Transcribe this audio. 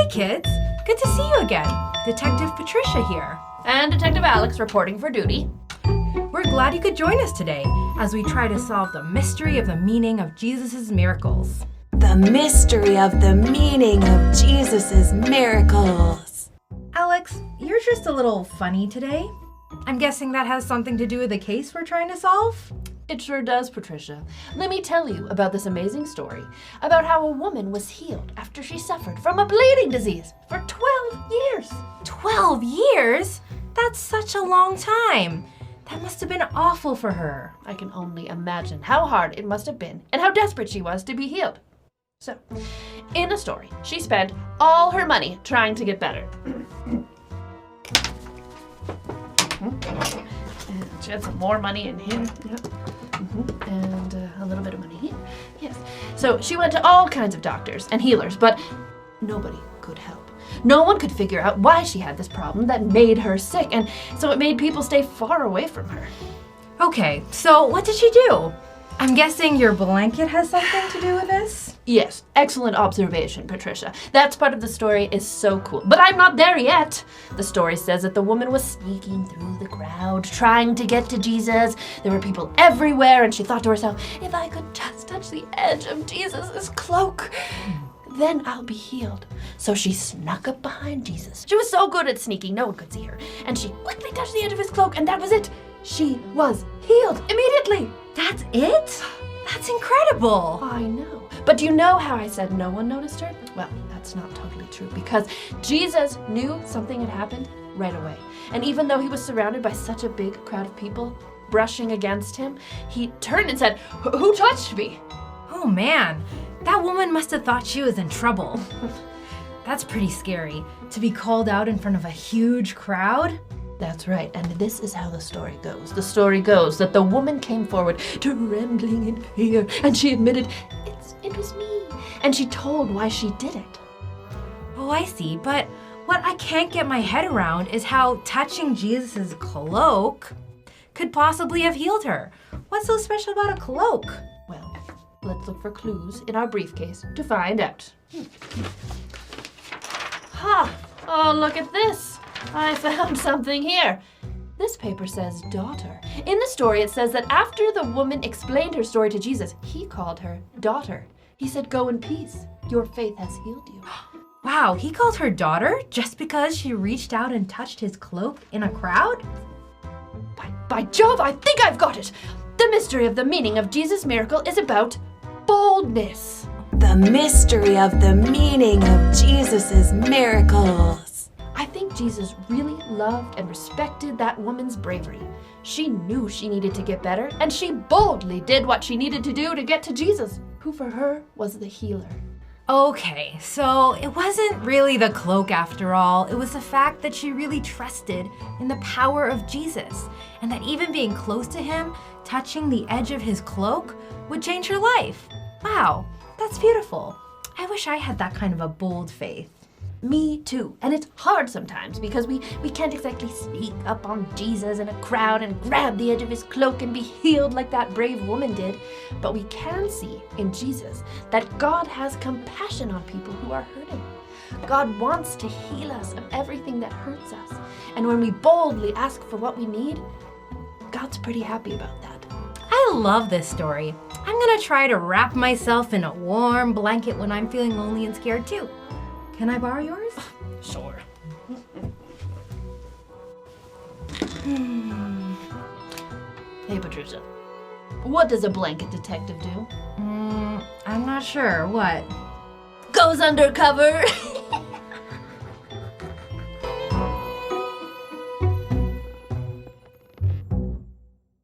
Hey kids, good to see you again. Detective Patricia here. And Detective Alex reporting for duty. We're glad you could join us today as we try to solve the mystery of the meaning of Jesus' miracles. The mystery of the meaning of Jesus' miracles. Alex, you're just a little funny today. I'm guessing that has something to do with the case we're trying to solve? It sure does, Patricia. Let me tell you about this amazing story about how a woman was healed after she suffered from a bleeding disease for 12 years. 12 years? That's such a long time. That must have been awful for her. I can only imagine how hard it must have been and how desperate she was to be healed. So, in the story, she spent all her money trying to get better. And she had some more money in here. Yep. And a little bit of money here. Yes. So she went to all kinds of doctors and healers, but nobody could help. No one could figure out why she had this problem that made her sick, and so it made people stay far away from her. Okay, so what did she do? I'm guessing your blanket has something to do with this? Yes, excellent observation, Patricia. That part of the story is so cool. But I'm not there yet. The story says that the woman was sneaking through the crowd, trying to get to Jesus. There were people everywhere, and she thought to herself, if I could just touch the edge of Jesus' cloak, then I'll be healed. So she snuck up behind Jesus. She was so good at sneaking, no one could see her. And she quickly touched the edge of his cloak, and that was it. She was healed immediately. That's it? That's incredible. I know. But do you know how I said no one noticed her? Well, that's not totally true because Jesus knew something had happened right away. And even though he was surrounded by such a big crowd of people brushing against him, he turned and said, "Who touched me?" Oh man, that woman must have thought she was in trouble. That's pretty scary, to be called out in front of a huge crowd. That's right, and this is how the story goes. The story goes that the woman came forward, trembling in fear, and she admitted, it was me. And she told why she did it. Oh, I see, but what I can't get my head around is how touching Jesus' cloak could possibly have healed her. What's so special about a cloak? Well, let's look for clues in our briefcase to find out. Ha! Oh, look at this. I found something here. This paper says daughter. In the story, it says that after the woman explained her story to Jesus, he called her daughter. He said, "Go in peace. Your faith has healed you." Wow, he called her daughter just because she reached out and touched his cloak in a crowd? By Jove, I think I've got it. The mystery of the meaning of Jesus' miracle is about boldness. The mystery of the meaning of Jesus' miracles. I think Jesus really loved and respected that woman's bravery. She knew she needed to get better, and she boldly did what she needed to do to get to Jesus, who for her was the healer. Okay, so it wasn't really the cloak after all. It was the fact that she really trusted in the power of Jesus, and that even being close to him, touching the edge of his cloak, would change her life. Wow, that's beautiful. I wish I had that kind of a bold faith. Me too. And it's hard sometimes because we can't exactly sneak up on Jesus in a crowd and grab the edge of his cloak and be healed like that brave woman did. But we can see in Jesus that God has compassion on people who are hurting. God wants to heal us of everything that hurts us. And when we boldly ask for what we need, God's pretty happy about that. I love this story. I'm gonna try to wrap myself in a warm blanket when I'm feeling lonely and scared too. Can I borrow yours? Sure. Hey, Patricia. What does a blanket detective do? I'm not sure. What? Goes undercover.